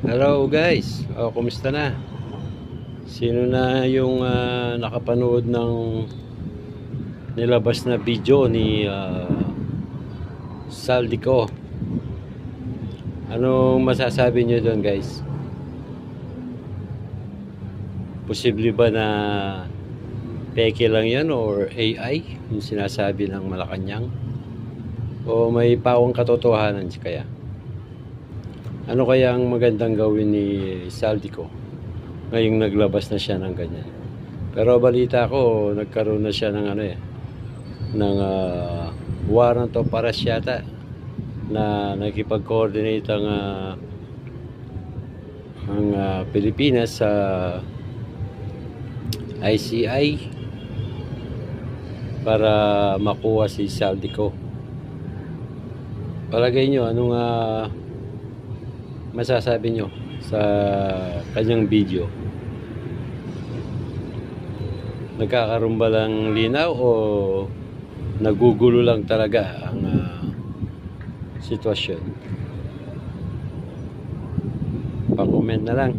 Hello guys, kumusta na? Sino na yung nakapanood ng nilabas na video ni Saldico? Anong masasabi nyo doon guys? Posible ba na peke lang yan or AI yung sinasabi ng Malacanang? O may pawang katotohanan kaya? Ano kaya ang magandang gawin ni Saldico ngayong naglabas na siya ng ganyan? Pero balita ko nagkaroon na siya ng ng warrant of arrest yata na nakipag-coordinate ang Pilipinas sa ICI para makuha si Saldico. Palagay nyo, anong masasabi nyo sa kanyang video? Nagkakaroon ba lang linaw o nagugulo lang talaga ang sitwasyon? Pa-comment na lang.